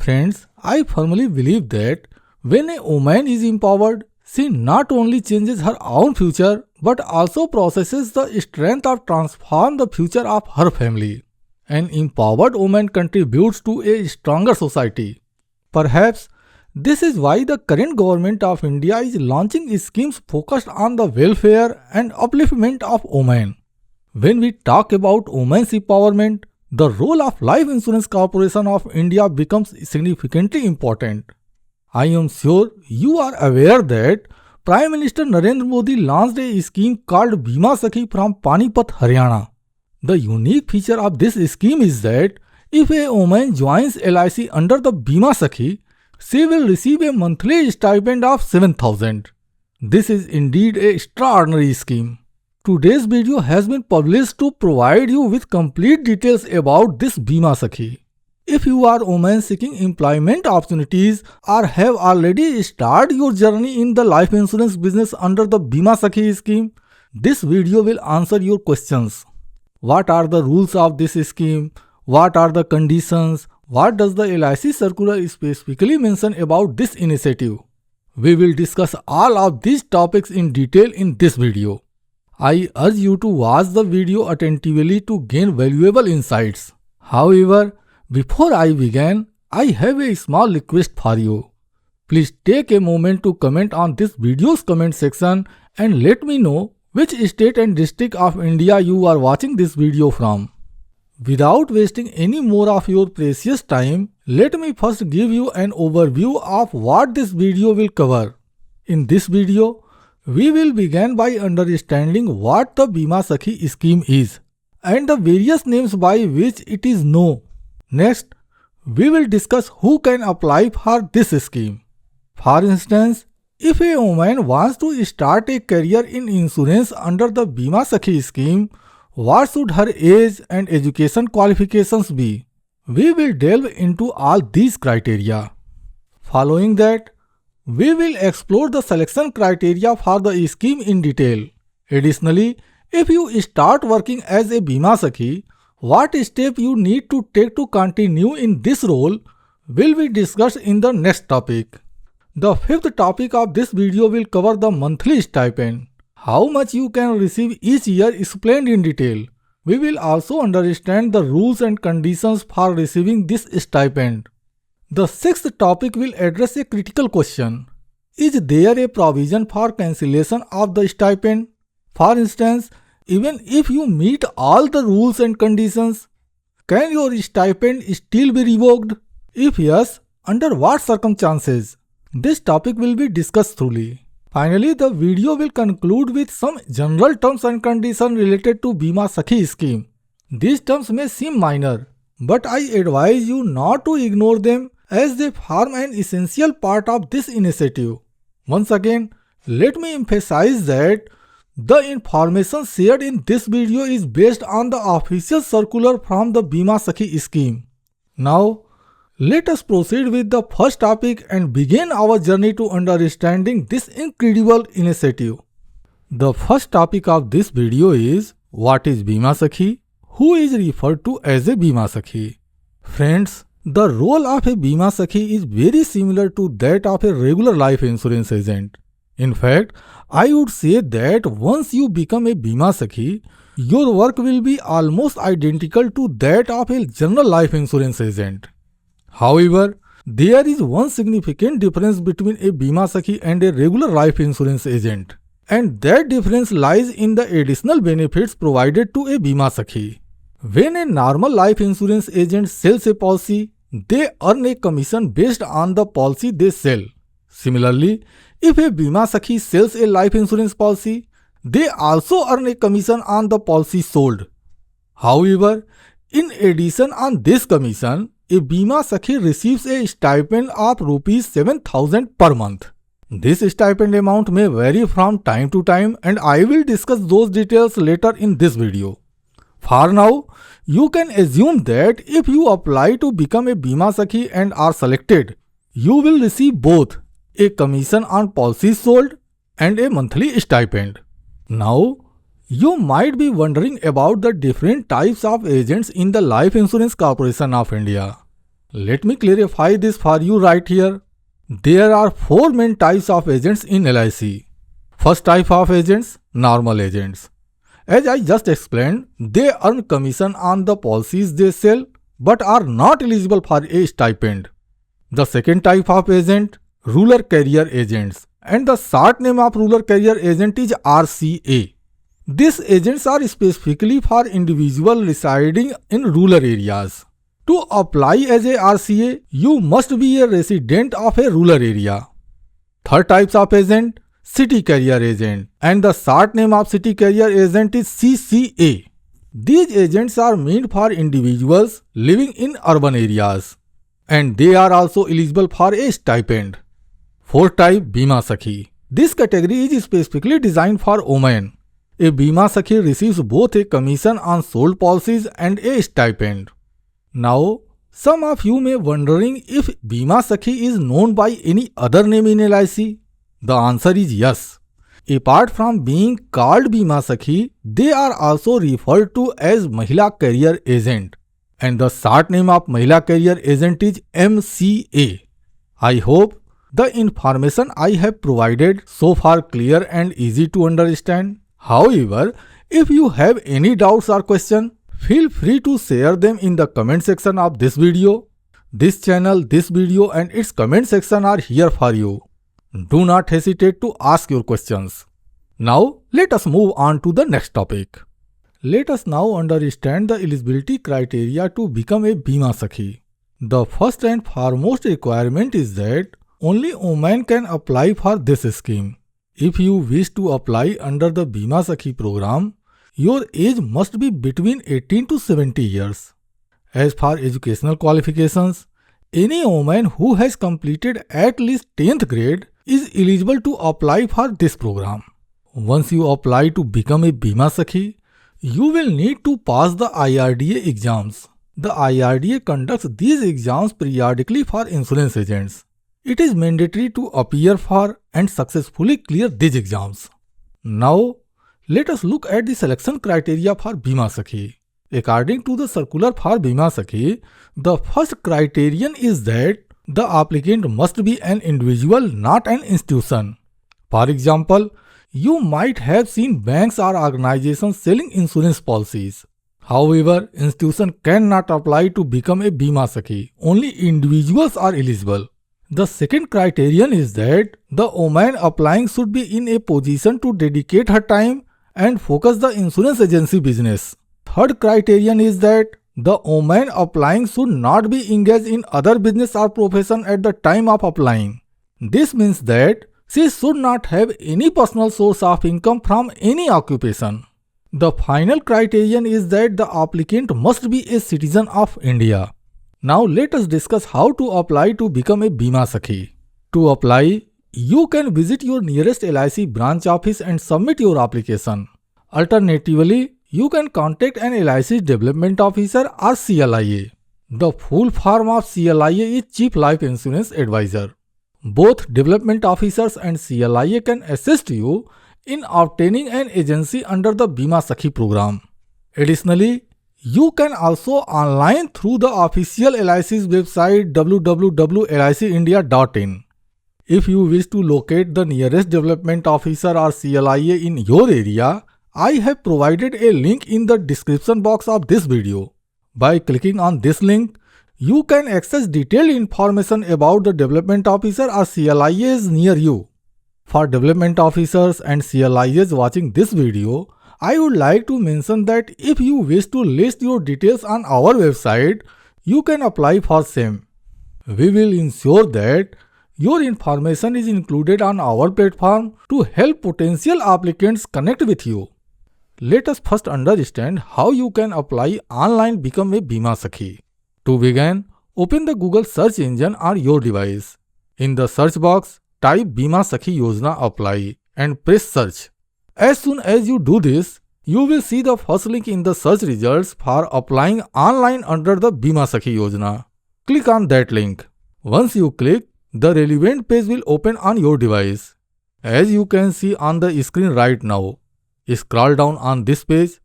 Friends, I firmly believe that when a woman is empowered, she not only changes her own future but also possesses the strength of transform the future of her family. An empowered woman contributes to a stronger society. Perhaps this is why the current government of India is launching schemes focused on the welfare and upliftment of women. When we talk about women's empowerment, the role of Life Insurance Corporation of India becomes significantly important. I am sure you are aware that Prime Minister Narendra Modi launched a scheme called Bima Sakhi from Panipat, Haryana. The unique feature of this scheme is that if a woman joins LIC under the Bima Sakhi, she will receive a monthly stipend of 7,000. This is indeed a extraordinary scheme. Today's video has been published to provide you with complete details about this Bima Sakhi. If you are a woman seeking employment opportunities or have already started your journey in the life insurance business under the Bima Sakhi scheme, this video will answer your questions. What are the rules of this scheme? What are the conditions? What does the LIC circular specifically mention about this initiative? We will discuss all of these topics in detail in this video. I urge you to watch the video attentively to gain valuable insights. However, before I begin, I have a small request for you. Please take a moment to comment on this video's comment section and let me know which state and district of India you are watching this video from. Without wasting any more of your precious time, let me first give you an overview of what this video will cover. In this video, we will begin by understanding what the Bima Sakhi scheme is and the various names by which it is known. Next, we will discuss who can apply for this scheme. For instance, if a woman wants to start a career in insurance under the Bima Sakhi scheme, what should her age and education qualifications be? We will delve into all these criteria. Following that, we will explore the selection criteria for the scheme in detail. Additionally, if you start working as a Bima Sakhi, what step you need to take to continue in this role will be discussed in the next topic. The fifth topic of this video will cover the monthly stipend. How much you can receive each year explained in detail. We will also understand the rules and conditions for receiving this stipend. The sixth topic will address a critical question. Is there a provision for cancellation of the stipend? For instance, even if you meet all the rules and conditions, can your stipend still be revoked? If yes, under what circumstances? This topic will be discussed thoroughly. Finally, the video will conclude with some general terms and conditions related to Bima Sakhi scheme. These terms may seem minor, but I advise you not to ignore them as they form an essential part of this initiative. Once again, let me emphasize that the information shared in this video is based on the official circular from the Bima Sakhi scheme. Now, let us proceed with the first topic and begin our journey to understanding this incredible initiative. The first topic of this video is what is Bima Sakhi? Who is referred to as a Bima Sakhi? Friends, the role of a Bima Sakhi is very similar to that of a regular life insurance agent. In fact, I would say that once you become a Bima Sakhi, your work will be almost identical to that of a general life insurance agent. However, there is one significant difference between a Bima Sakhi and a regular life insurance agent, and that difference lies in the additional benefits provided to a Bima Sakhi. When a normal life insurance agent sells a policy, they earn a commission based on the policy they sell. Similarly, if a Bima Sakhi sells a life insurance policy, they also earn a commission on the policy sold. However, in addition on this commission, a Bima Sakhi receives a stipend of Rs 7,000 per month. This stipend amount may vary from time to time and I will discuss those details later in this video. For now, you can assume that if you apply to become a Bima Sakhi and are selected, you will receive both a commission on policies sold and a monthly stipend. Now, you might be wondering about the different types of agents in the Life Insurance Corporation of India. Let me clarify this for you right here. There are four main types of agents in LIC. First type of agents, normal agents. As I just explained, they earn commission on the policies they sell but are not eligible for a stipend. The second type of agent, rural career agents, and the short name of rural career agent is RCA. These agents are specifically for individuals residing in rural areas. To apply as a RCA, you must be a resident of a rural area. Third types of agent, city career agent, and the short name of city career agent is CCA. These agents are meant for individuals living in urban areas, and they are also eligible for a stipend. Fourth type, Bima Sakhi. This category is specifically designed for women. A Bima Sakhi receives both a commission on sold policies and a stipend. Now, some of you may wondering if Bima Sakhi is known by any other name in LIC. The answer is yes. Apart from being called Bima Sakhi, they are also referred to as Mahila Career Agent, and the short name of Mahila Career Agent is MCA. I hope the information I have provided so far clear and easy to understand. However, if you have any doubts or questions, feel free to share them in the comment section of this video. This channel, this video and its comment section are here for you. Do not hesitate to ask your questions. Now, let us move on to the next topic. Let us now understand the eligibility criteria to become a Bima Sakhi. The first and foremost requirement is that only women can apply for this scheme. If you wish to apply under the Bima Sakhi program, your age must be between 18 to 70 years. As for educational qualifications, any woman who has completed at least 10th grade is eligible to apply for this program. Once you apply to become a Bima Sakhi, you will need to pass the IRDA exams. The IRDA conducts these exams periodically for insurance agents. It is mandatory to appear for and successfully clear these exams. Now, let us look at the selection criteria for Bima Sakhi. According to the circular for Bima Sakhi, the first criterion is that the applicant must be an individual, not an institution. For example, you might have seen banks or organizations selling insurance policies. However, institutions cannot apply to become a Bima Sakhi. Only individuals are eligible. The second criterion is that the woman applying should be in a position to dedicate her time and focus the insurance agency business. Third criterion is that the woman applying should not be engaged in other business or profession at the time of applying. This means that she should not have any personal source of income from any occupation. The final criterion is that the applicant must be a citizen of India. Now let us discuss how to apply to become a Bima Sakhi. To apply, you can visit your nearest LIC branch office and submit your application. Alternatively, you can contact an LIC Development Officer or CLIA. The full form of CLIA is Chief Life Insurance Advisor. Both Development Officers and CLIA can assist you in obtaining an agency under the Bima Sakhi program. Additionally, you can also online through the official LIC's website www.licindia.in. If you wish to locate the nearest development officer or CLIA in your area, I have provided a link in the description box of this video. By clicking on this link, you can access detailed information about the development officer or CLIAs near you. For development officers and CLIAs watching this video, I would like to mention that if you wish to list your details on our website, you can apply for same. We will ensure that your information is included on our platform to help potential applicants connect with you. Let us first understand how you can apply online become a Bima Sakhi. To begin, open the Google search engine on your device. In the search box, type Bima Sakhi Yojana apply and press search. As soon as you do this, you will see the first link in the search results for applying online under the Bima Sakhi Yojana. Click on that link. Once you click, the relevant page will open on your device. As you can see on the screen right now, scroll down on this page.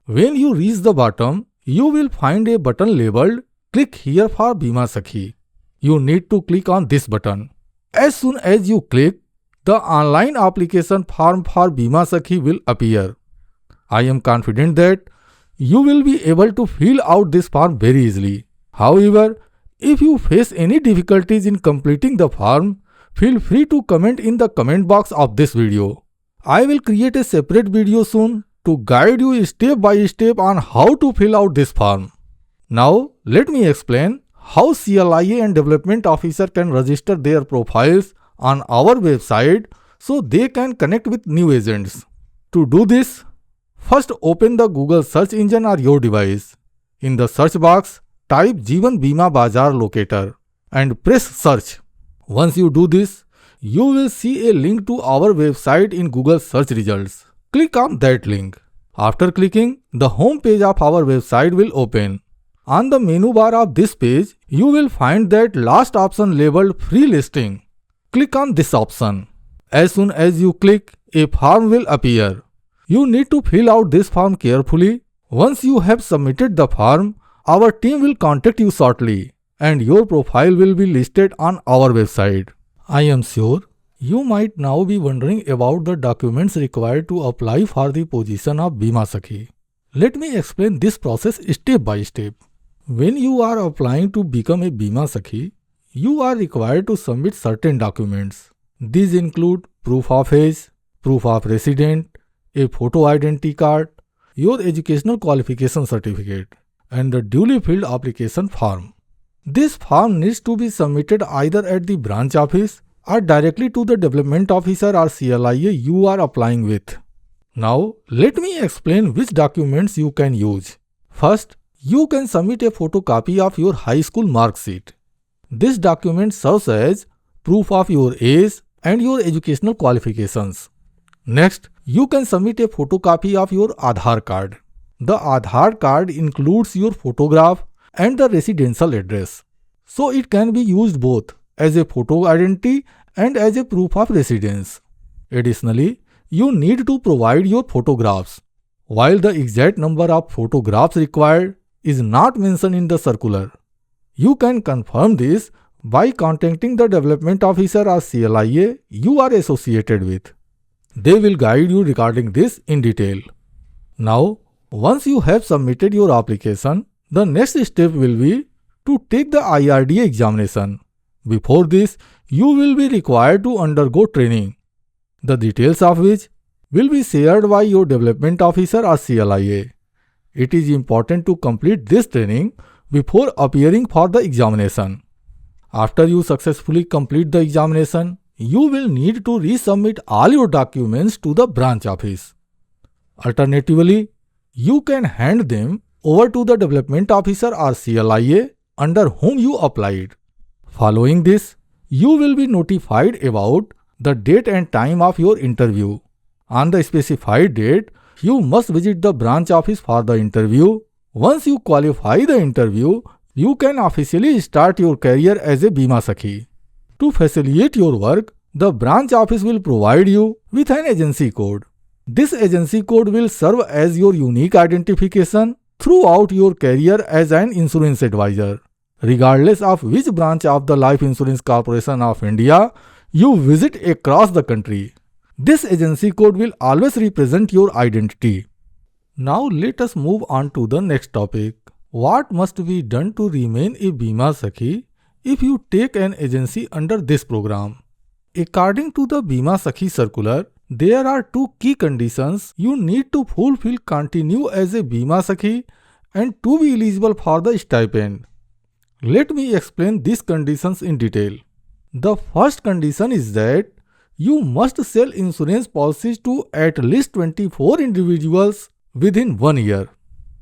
When you reach the bottom, you will find a button labeled click here for Bima Sakhi. You need to click on this button. As soon as you click, the online application form for Bima Sakhi will appear. I am confident that you will be able to fill out this form very easily. However, if you face any difficulties in completing the form, feel free to comment in the comment box of this video. I will create a separate video soon to guide you step by step on how to fill out this form. Now, let me explain how CLIA and Development Officer can register their profiles on our website so they can connect with new agents. To do this, first open the Google search engine or your device. In the search box, type Jeevan Bima Bazaar Locator and press search. Once you do this, you will see a link to our website in Google search results. Click on that link. After clicking, the home page of our website will open. On the menu bar of this page, you will find that last option labeled Free Listing. Click on this option. As soon as you click, a form will appear. You need to fill out this form carefully. Once you have submitted the form, our team will contact you shortly and your profile will be listed on our website. I am sure you might now be wondering about the documents required to apply for the position of Bima Sakhi. Let me explain this process step by step. When you are applying to become a Bima Sakhi, you are required to submit certain documents. These include proof of age, proof of resident, a photo identity card, your educational qualification certificate, and the duly filled application form. This form needs to be submitted either at the branch office or directly to the development officer or CLIA you are applying with. Now, let me explain which documents you can use. First, you can submit a photocopy of your high school mark sheet. This document serves as proof of your age and your educational qualifications. Next, you can submit a photocopy of your Aadhaar card. The Aadhaar card includes your photograph and the residential address. So it can be used both as a photo identity and as a proof of residence. Additionally, you need to provide your photographs. While the exact number of photographs required is not mentioned in the circular, you can confirm this by contacting the development officer or CLIA you are associated with. They will guide you regarding this in detail. Now, once you have submitted your application, the next step will be to take the IRDA examination. Before this, you will be required to undergo training, the details of which will be shared by your development officer or CLIA. It is important to complete this training before appearing for the examination. After you successfully complete the examination, you will need to resubmit all your documents to the branch office. Alternatively, you can hand them over to the development officer or CLIA under whom you applied. Following this, you will be notified about the date and time of your interview. On the specified date, you must visit the branch office for the interview. Once you qualify the interview, you can officially start your career as a Bima Sakhi. To facilitate your work, the branch office will provide you with an agency code. This agency code will serve as your unique identification throughout your career as an insurance advisor. Regardless of which branch of the Life Insurance Corporation of India you visit across the country, this agency code will always represent your identity. Now let us move on to the next topic. What must be done to remain a Bima Sakhi if you take an agency under this program? According to the Bima Sakhi circular, there are two key conditions you need to fulfill to continue as a Bima Sakhi and to be eligible for the stipend. Let me explain these conditions in detail. The first condition is that you must sell insurance policies to at least 24 individuals within 1 year.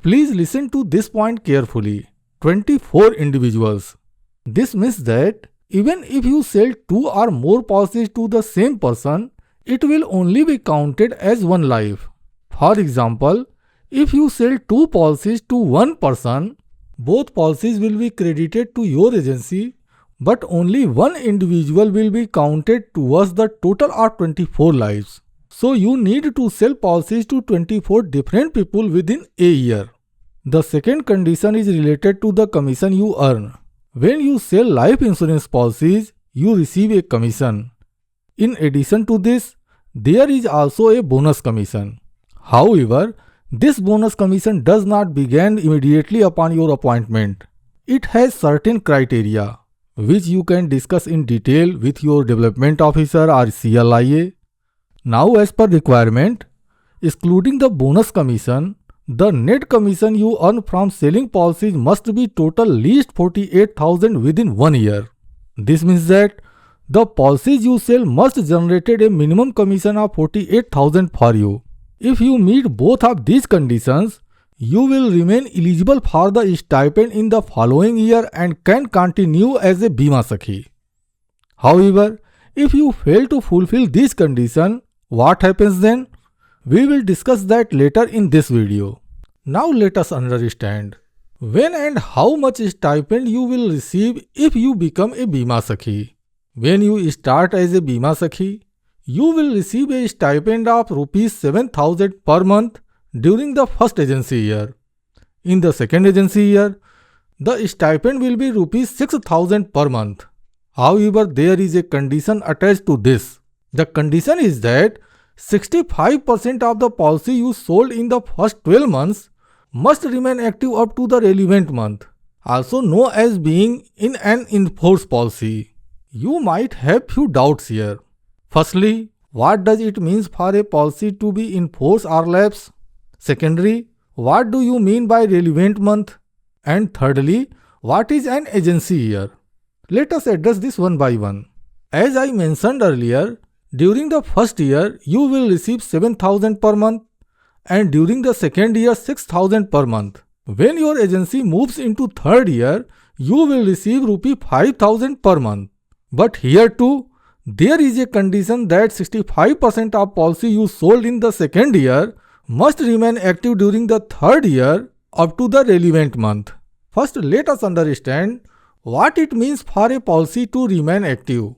Please listen to this point carefully. 24 individuals. This means that even if you sell 2 or more policies to the same person, it will only be counted as one life. For example, if you sell 2 policies to one person, both policies will be credited to your agency, but only one individual will be counted towards the total of 24 lives. So you need to sell policies to 24 different people within a year. The second condition is related to the commission you earn. When you sell life insurance policies, you receive a commission. In addition to this, there is also a bonus commission. However, this bonus commission does not begin immediately upon your appointment. It has certain criteria, which you can discuss in detail with your development officer or CLIA. Now, as per requirement, excluding the bonus commission, the net commission you earn from selling policies must be total least 48,000 within 1 year. This means that the policies you sell must generate a minimum commission of 48,000 for you. If you meet both of these conditions, you will remain eligible for the stipend in the following year and can continue as a Bima Sakhi. However, if you fail to fulfill these conditions, what happens then? We will discuss that later in this video. Now let us understand when and how much stipend you will receive if you become a Bima Sakhi. When you start as a Bima Sakhi, you will receive a stipend of Rs 7,000 per month during the first agency year. In the second agency year, the stipend will be Rs 6,000 per month. However, there is a condition attached to this. The condition is that 65% of the policy you sold in the first 12 months must remain active up to the relevant month, also known as being in an in-force policy. You might have few doubts here. Firstly, what does it mean for a policy to be in force or lapse? Secondly, what do you mean by relevant month? And thirdly, what is an agency year? Let us address this one by one. As I mentioned earlier, during the first year, you will receive 7,000 per month and during the second year 6,000 per month. When your agency moves into third year, you will receive Rs 5,000 per month. But here too, there is a condition that 65% of policy you sold in the second year must remain active during the third year up to the relevant month. First, let us understand what it means for a policy to remain active.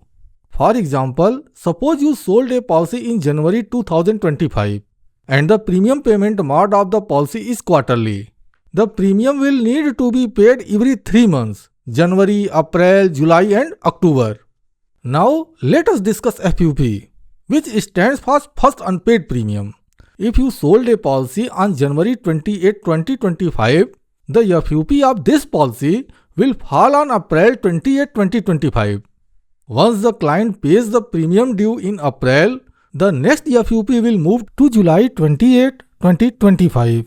For example, suppose you sold a policy in January 2025 and the premium payment mode of the policy is quarterly. The premium will need to be paid every 3 months, January, April, July and October. Now, let us discuss FUP, which stands for First Unpaid Premium. If you sold a policy on January 28, 2025, the FUP of this policy will fall on April 28, 2025. Once the client pays the premium due in April, the next FUP will move to July 28, 2025.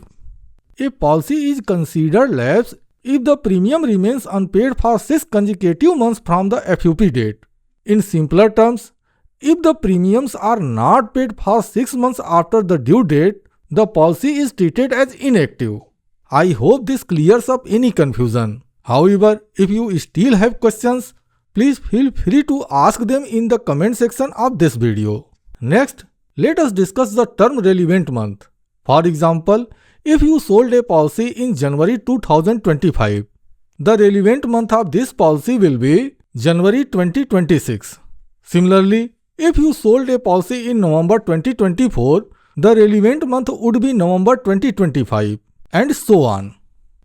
A policy is considered lapse if the premium remains unpaid for 6 consecutive months from the FUP date. In simpler terms, if the premiums are not paid for 6 months after the due date, the policy is treated as inactive. I hope this clears up any confusion. However, if you still have questions, please feel free to ask them in the comment section of this video. Next, let us discuss the term relevant month. For example, if you sold a policy in January 2025, the relevant month of this policy will be January 2026. Similarly, if you sold a policy in November 2024, the relevant month would be November 2025, and so on.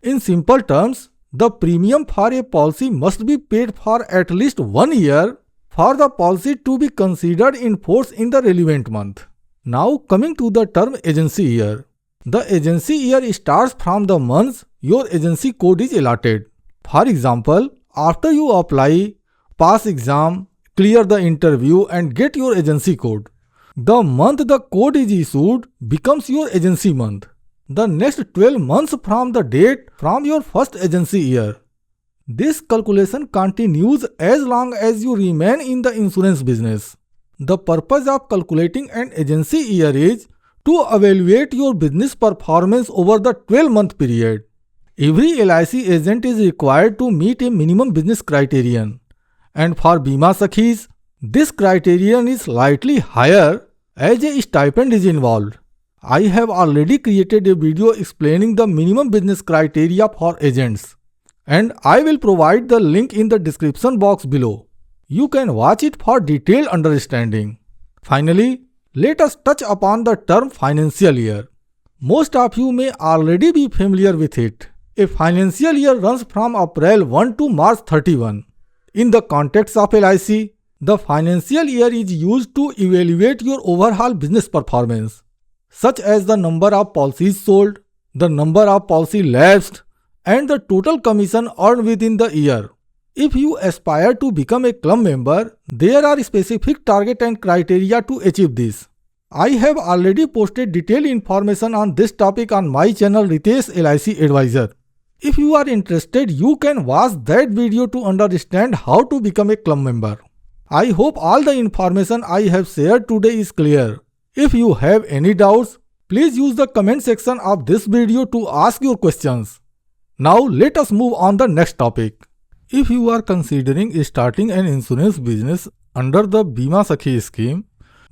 In simple terms, the premium for a policy must be paid for at least 1 year for the policy to be considered in force in the relevant month. Now coming to the term agency year. The agency year starts from the months your agency code is allotted. For example, after you apply, pass exam, clear the interview and get your agency code, the month the code is issued becomes your agency month. The next 12 months from the date from your first agency year. This calculation continues as long as you remain in the insurance business. The purpose of calculating an agency year is to evaluate your business performance over the 12-month period. Every LIC agent is required to meet a minimum business criterion. And for Bima Sakhis, this criterion is slightly higher as a stipend is involved. I have already created a video explaining the minimum business criteria for agents, and I will provide the link in the description box below. You can watch it for detailed understanding. Finally, let us touch upon the term financial year. Most of you may already be familiar with it. A financial year runs from April 1 to March 31. In the context of LIC, the financial year is used to evaluate your overall business performance, such as the number of policies sold, the number of policy lapsed, and the total commission earned within the year. If you aspire to become a club member, there are specific target and criteria to achieve this. I have already posted detailed information on this topic on my channel Ritesh LIC Advisor. If you are interested, you can watch that video to understand how to become a club member. I hope all the information I have shared today is clear. If you have any doubts, please use the comment section of this video to ask your questions. Now let us move on the next topic. If you are considering starting an insurance business under the Bima Sakhi scheme,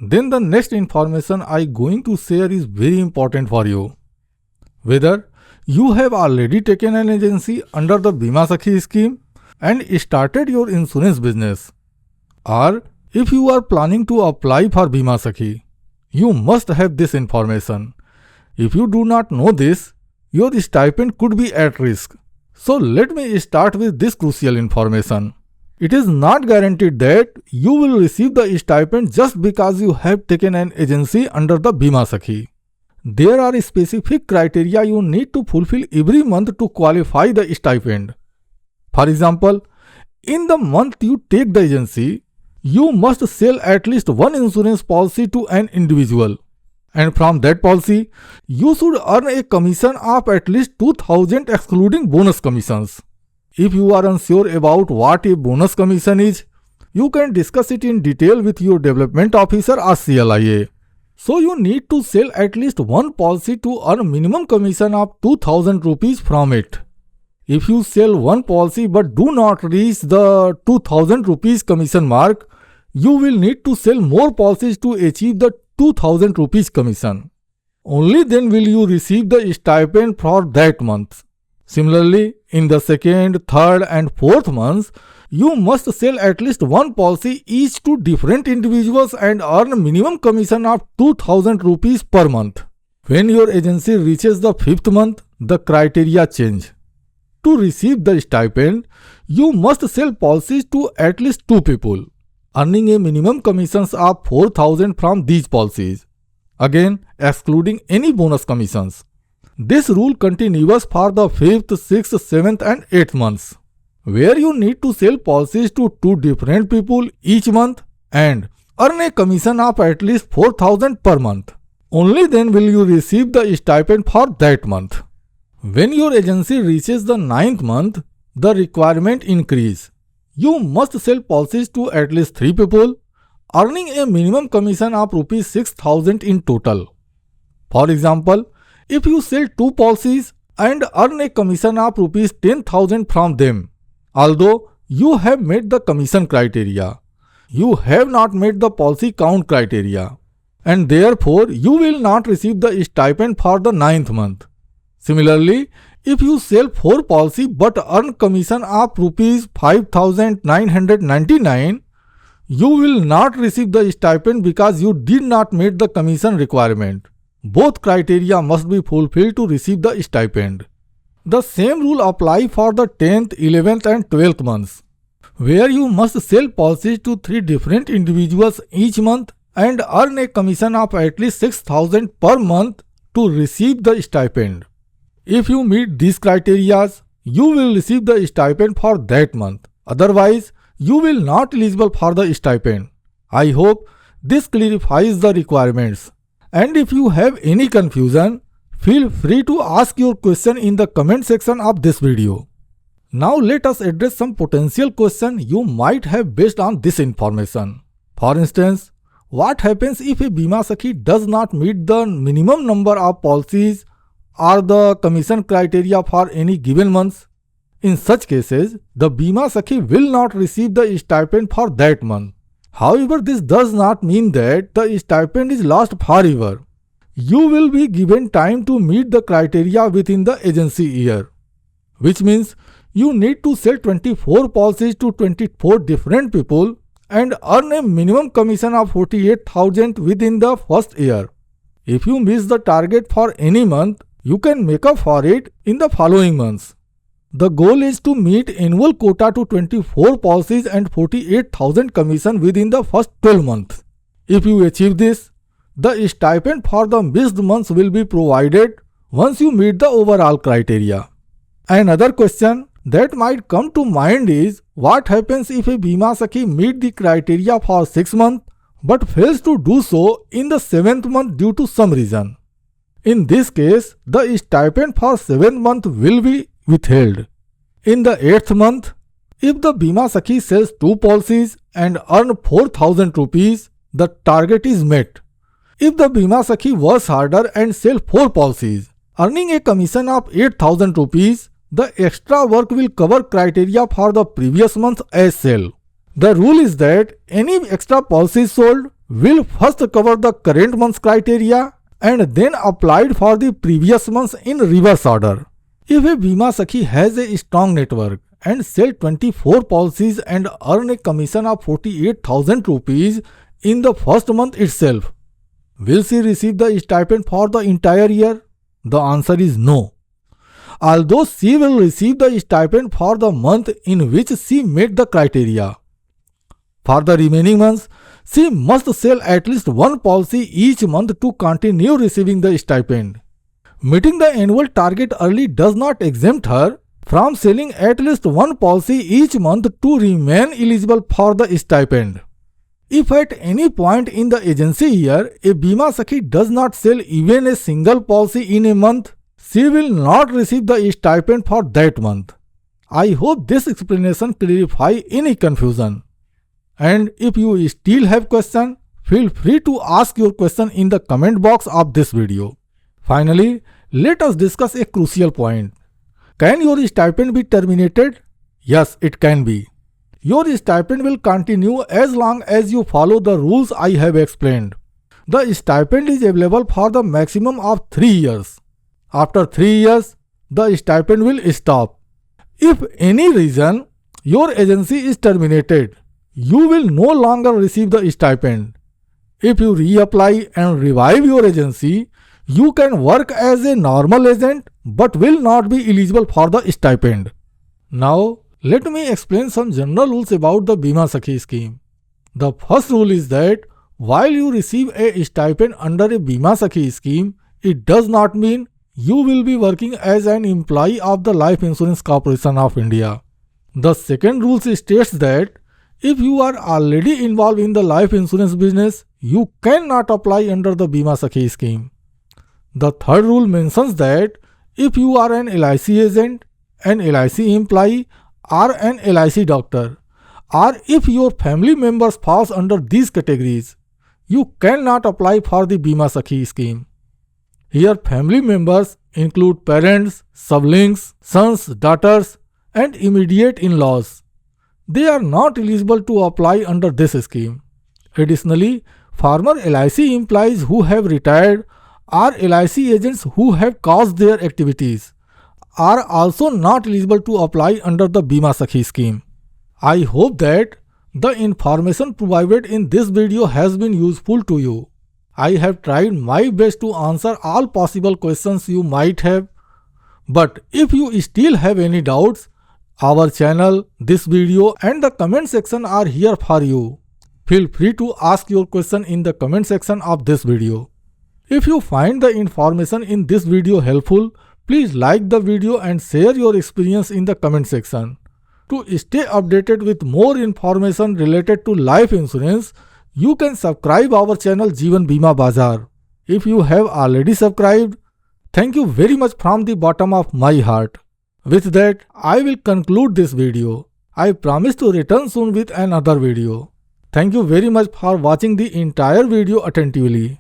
then the next information I am going to share is very important for you. Whether you have already taken an agency under the Bima Sakhi scheme and started your insurance business, or if you are planning to apply for Bima Sakhi, you must have this information. If you do not know this, your stipend could be at risk. So let me start with this crucial information. It is not guaranteed that you will receive the stipend just because you have taken an agency under the Bima Sakhi. There are specific criteria you need to fulfill every month to qualify the stipend. For example, in the month you take the agency, you must sell at least one insurance policy to an individual. And from that policy, you should earn a commission of at least 2,000 excluding bonus commissions. If you are unsure about what a bonus commission is, you can discuss it in detail with your development officer or CLIA. So you need to sell at least one policy to earn minimum commission of 2,000 rupees from it. If you sell one policy but do not reach the 2,000 rupees commission mark, you will need to sell more policies to achieve the 2,000 rupees commission. Only then will you receive the stipend for that month. Similarly, in the second, third and fourth months, you must sell at least one policy each to different individuals and earn minimum commission of 2,000 rupees per month. When your agency reaches the fifth month, the criteria change. To receive the stipend, you must sell policies to at least 2 people, earning a minimum commissions of 4,000 from these policies, again excluding any bonus commissions. This rule continues for the 5th, 6th, 7th and 8th months, where you need to sell policies to 2 different people each month and earn a commission of at least 4,000 per month. Only then will you receive the stipend for that month. When your agency reaches the 9th month, the requirement increases. You must sell policies to at least 3 people, earning a minimum commission of Rs 6,000 in total. For example, if you sell 2 policies and earn a commission of Rs 10,000 from them, although you have met the commission criteria, you have not met the policy count criteria, and therefore you will not receive the stipend for the 9th month. Similarly, if you sell 4 policies but earn commission of Rs 5,999, you will not receive the stipend because you did not meet the commission requirement. Both criteria must be fulfilled to receive the stipend. The same rule applies for the 10th, 11th and 12th months, where you must sell policies to 3 different individuals each month and earn a commission of at least 6,000 per month to receive the stipend. If you meet these criteria, you will receive the stipend for that month. Otherwise, you will not eligible for the stipend. I hope this clarifies the requirements. And if you have any confusion, feel free to ask your question in the comment section of this video. Now let us address some potential questions you might have based on this information. For instance, what happens if a Bima Sakhi does not meet the minimum number of policies or the commission criteria for any given month? In such cases, the Bima Sakhi will not receive the stipend for that month. However, this does not mean that the stipend is lost forever. You will be given time to meet the criteria within the agency year, which means you need to sell 24 policies to 24 different people and earn a minimum commission of 48,000 within the first year. If you miss the target for any month, you can make up for it in the following months. The goal is to meet annual quota to 24 policies and 48,000 commission within the first 12 months. If you achieve this, the stipend for the missed months will be provided once you meet the overall criteria. Another question that might come to mind is, what happens if a Bima Sakhi meet the criteria for 6 months but fails to do so in the 7th month due to some reason? In this case, the stipend for 7th month will be withheld. In the 8th month, if the Bima Sakhi sells 2 policies and earn 4,000 rupees, the target is met. If the Bima Sakhi works harder and sell 4 policies, earning a commission of 8,000 rupees, the extra work will cover criteria for the previous month as sale. The rule is that any extra policies sold will first cover the current month's criteria and then applied for the previous months in reverse order. If a Bima Sakhi has a strong network and sell 24 policies and earn a commission of 48,000 rupees in the first month itself, will she receive the stipend for the entire year? The answer is no. Although she will receive the stipend for the month in which she met the criteria. For the remaining months, she must sell at least 1 policy each month to continue receiving the stipend. Meeting the annual target early does not exempt her from selling at least 1 policy each month to remain eligible for the stipend. If at any point in the agency year a Bima Sakhi does not sell even a single policy in a month, she will not receive the stipend for that month. I hope this explanation clarifies any confusion. And if you still have questions, feel free to ask your question in the comment box of this video. Finally, let us discuss a crucial point. Can your stipend be terminated? Yes, it can be. Your stipend will continue as long as you follow the rules I have explained. The stipend is available for the maximum of 3 years. After 3 years, the stipend will stop. If any reason your agency is terminated, you will no longer receive the stipend. If you reapply and revive your agency, you can work as a normal agent but will not be eligible for the stipend. Now, let me explain some general rules about the Bima Sakhi scheme. The first rule is that while you receive a stipend under a Bima Sakhi scheme, it does not mean you will be working as an employee of the Life Insurance Corporation of India. The second rule states that if you are already involved in the life insurance business, you cannot apply under the Bima Sakhi scheme. The third rule mentions that if you are an LIC agent, an LIC employee, or an LIC doctor, or if your family members falls under these categories, you cannot apply for the Bima Sakhi scheme. Here family members include parents, siblings, sons, daughters, and immediate in-laws. They are not eligible to apply under this scheme. Additionally, former LIC employees who have retired or LIC agents who have caused their activities are also not eligible to apply under the Bima Sakhi scheme. I hope that the information provided in this video has been useful to you. I have tried my best to answer all possible questions you might have. But if you still have any doubts, our channel, this video and the comment section are here for you. Feel free to ask your question in the comment section of this video. If you find the information in this video helpful, please like the video and share your experience in the comment section. To stay updated with more information related to life insurance, you can subscribe our channel Jeevan Bima Bazaar. If you have already subscribed, thank you very much from the bottom of my heart. With that, I will conclude this video. I promise to return soon with another video. Thank you very much for watching the entire video attentively.